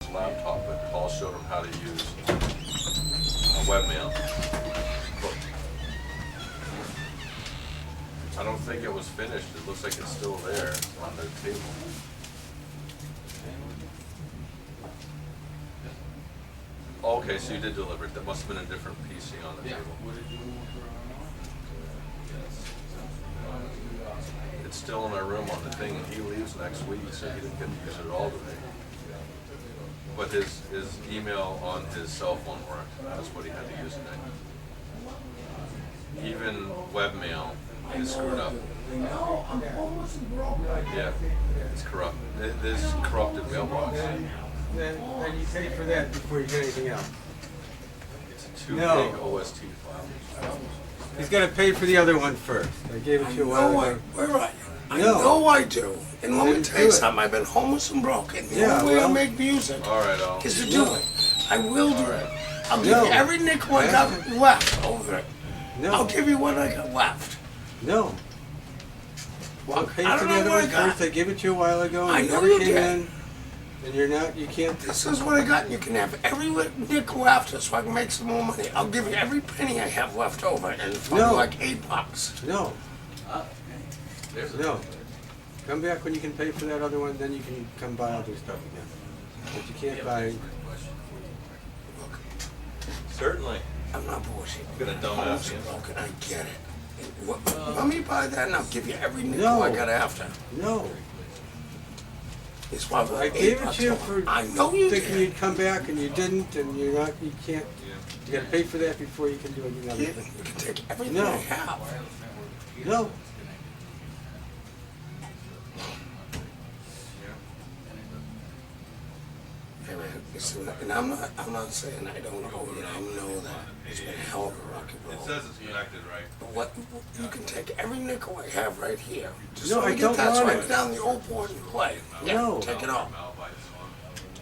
his laptop, but Paul showed him how to use webmail. But I don't think it was finished. It looks like it's still there on their table. Okay, so you did deliver it. That must have been a different PC on the table. It's still in our room on the thing, and he leaves next week, so he didn't get to use it all today. But his email on his cell phone worked. That's what he had to use today. Even webmail is screwed up. Yeah, it's corrupt. This corrupted mailbox. Then you pay for that before you get anything else. It's a 2 gig OST file. He's got to pay for the other one first. I gave it to you a while ago. Where are you? I No. know I do. And let me Didn't tell you do it. something. I've been homeless and broken. The Yeah, only way I well- make music All right, Al. is to do No. it. I will do it. I'll give No. you every nickel I got left over it. No. I'll give you what I got left. No. Well, Pay I for don't the know other what I one got. first. I gave it to you a while ago. And I you know never you came did. in. And you can't. This is what I got, and you can have every nickel after, so I can make some more money. I'll give you every penny I have left over, and it's probably No. like $8. No. There's a No. Come back when you can pay for that other one, then you can come buy other stuff again. But you can't buy. Look, Certainly. I'm not bullshit. You're gonna dumbass Homeless you. and broken, I get it. Let me buy that, and I'll give you every nickel I No. got after. No. It's probably I like gave it $8 to you more. for I know you thinking did. you'd come back and you didn't, and you're not. You can't. You got to pay for that before you can do another Yeah, thing. you can take everything No. I have. No. Hey, man, listen, and I'm not saying I don't owe you. I know that. It's been a hell of a rock and It roll. says it's connected, right? But what you can take every nickel I have right here. Just No, so I get don't that so want I it. can down the old board and play. Yeah, No. take it off.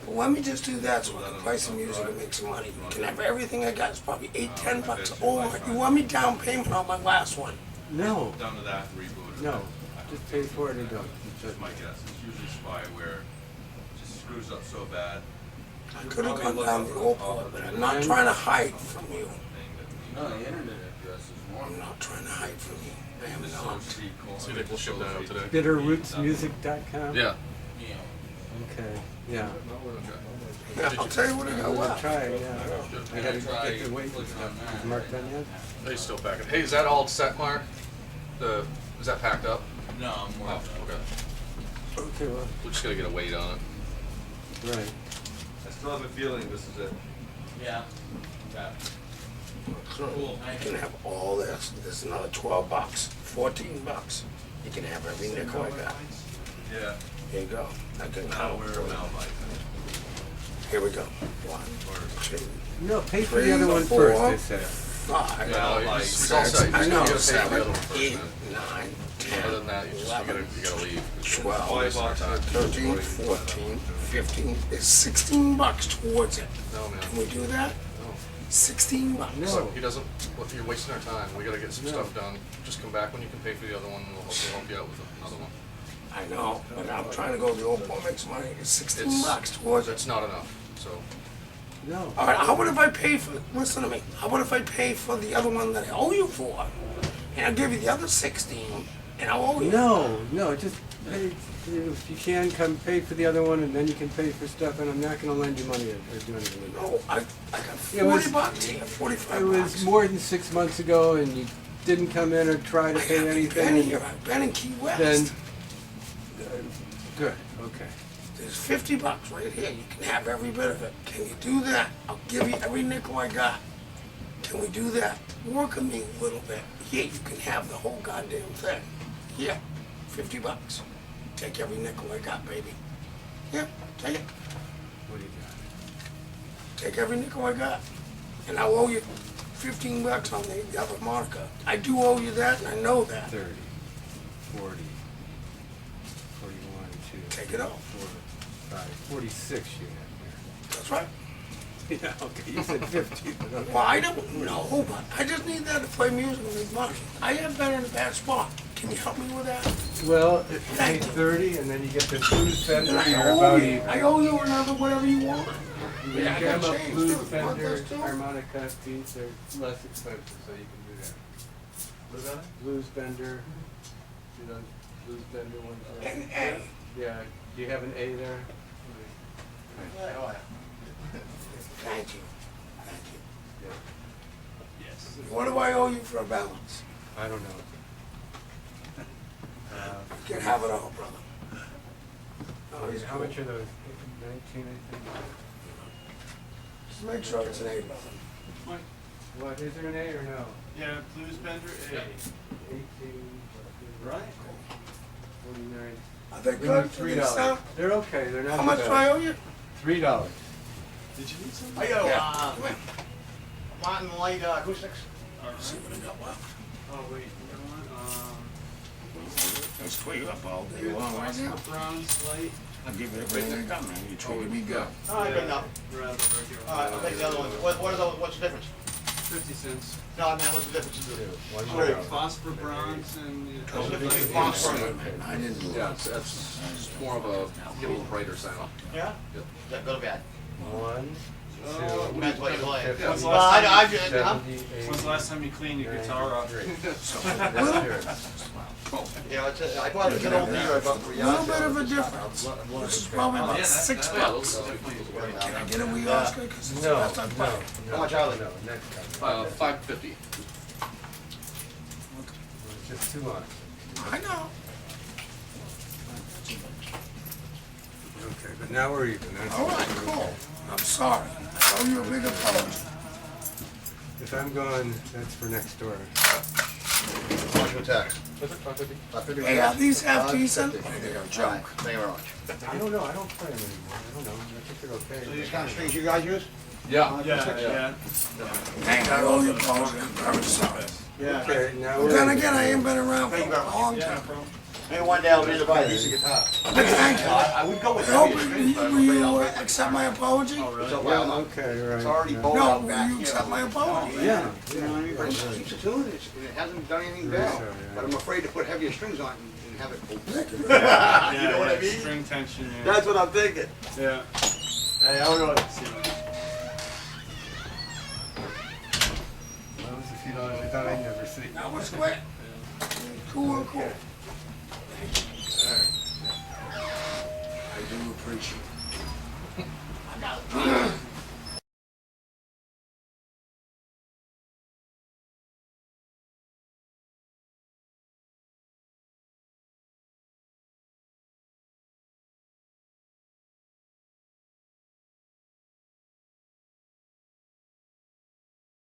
Well, let me just do that so I can play some music and make some money. You can have everything I got. It's probably $8-10 over. You want me down payment on my last one? No. Done to that, reboot. No. Just pay for it and don't. Just my guess. It's usually spyware. It just screws up so bad. I could have gone down the old board, but I'm not trying to hide from you. No, the internet address is more. I'm not trying to hide from you. I am not. See if they will ship that out today. Bitterrootsmusic.com? Yeah. Yeah. Okay. Yeah. Yeah, I'll tell you what I got I'll left. try, yeah. I gotta get the weight and stuff. Is Mark done yet? They still pack it. Hey, is that all set, Mark? Is that packed up? No, I'm more. Oh, okay. Okay, well, We just gotta get a weight on it. right. I still have a feeling this is it. Yeah. Okay. Cool. You can have all this. There's another $12, $14. You can have every nickel I got. Yeah. Here you go. I can Now count. we're Malbite. Here we go. 1, 2, No, pay for the 3, other one 4, first, I said. 5, No, like it's all set. You I just know, gotta pay for the 7, other one first, 8, man. 9, Other than 10, that, you gotta leave. 12, Wasting our time. 13, 14, 15. There's $16 towards it. No, man. Can we do that? No. $16. No. Look, he doesn't. Look, you're wasting our time. We gotta get some No. stuff done. Just come back when you can pay for the other one, and we'll help you out with another one. I know, but I'm trying to go to the old boy, make some money. It's $16 It's- towards it. It's not enough. So No. All right, how about if I pay for, listen to me, how about if I pay for the other one that I owe you for? And I'll give you the other 16, and I'll owe you. No, just pay, if you can, come pay for the other one, and then you can pay for stuff, and I'm not gonna lend you money or do anything with that. No, I got It was- $40 here, $45. It was more than 6 months ago, and you didn't come in or try to I pay haven't been anything. here, I've been in Key West. Then, good, okay. There's $50 right here, you can have every bit of it. Can you do that? I'll give you every nickel I got. Can we do that? Work on me a little bit. Here, you can have the whole goddamn thing. Here, $50. Take every nickel I got, baby. Yeah, take it. What do you got? Take every nickel I got. And I'll owe you $15 on the other Harmonica. I do owe you that, and I know that. 30, 40, 41, 2, Take it off. 4, 5, 46 you have That's right. there. Yeah, okay, you said 50, but okay. Well, I don't know, but I just need that to play music and make money. I have been in a bad spot. Can you help me with that? Well, it's $8.30, and then you get the blues fender for I about owe you, even. I owe you another whatever you want. You Yeah, I jam got up change, blues too. Want fender, those too? harmonica, feats, they're less expensive, so you can do that. What is that? Blues bender, you know, blues bender ones. are- An A. Yeah, do you have an A there? Thank you. Thank you. Yeah. Yes. What do I owe you for a balance? I don't know. You can have it all, brother. Oh, he's How cool. much are those? 19, I think. Just make sure it's an A, brother. What, is there an A or no? Yeah, blues bender, A. 18, Right? 49. Are they We good need for this $3. now? They're okay, they're not How much too do I bad. owe you? $3. Did you need something? I got Yeah. Come here. Martin Light acoustics. See what I got left. Oh, wait, you know what? Let's clear up all day long right now. Bronze light. I'll give you everything I got, man. You treated me good. All right, good enough. Rather regular. All right, I'll take the other ones. What's the difference? 50 cents. No, man, what's the difference? One Sorry. more. Phosphor bronze and. What's the difference between Yeah, phosphor and- man, I didn't do Yeah, it. it's more of a, get a little brighter sound. Yeah? Yep. Is that good or bad? 1, 2, Depends what you play. 50, When's the Well, last time I you- just, huh? 70, When's the last time you cleaned your guitar off? 93. Little, Yeah, I bought it an old beer about 3 little yards. bit of a difference. This is probably about $6. Yeah, those definitely. Can I get a wee Oscar? Because it's the No, best I've bought. How much are they? No, next time. $5.50. Just 2 on. I know. Okay, but now we're even. That's All right, cool. I'm sorry. I owe you a big apology. If I'm gone, that's for next door. How much with tax? Was it 550? Hey, are these half decent? 550. They're a All right, joke. thank you very much. I don't know, I don't play them anymore. I don't know, I think they're okay. So these kind of strings you guys use? Yeah. Yeah. Hey, I owe you an apology. I'm very sorry. Yeah. Okay, now But we're. then again, I ain't been around for Thank you very a much. long time. Maybe one day I'll be able to buy a decent guitar. But thank you. I would go with I hope heavier strings, but I'm will afraid you I'll accept my apology? So, Yeah, well, okay, right. it's already yeah. bowed No, out will back you here. accept my apology? Yeah, You know what I mean? yeah. But it keeps it tuned, it hasn't done anything Very bad. sorry, yeah. But I'm afraid to put heavier strings on and have it. Yeah, You know what I mean? String tension, yeah. That's what I'm thinking. Yeah. Hey, I don't know. Well, it's a few dollars I thought I'd never see. That was quick. Cool, cool. I do appreciate it. I got it.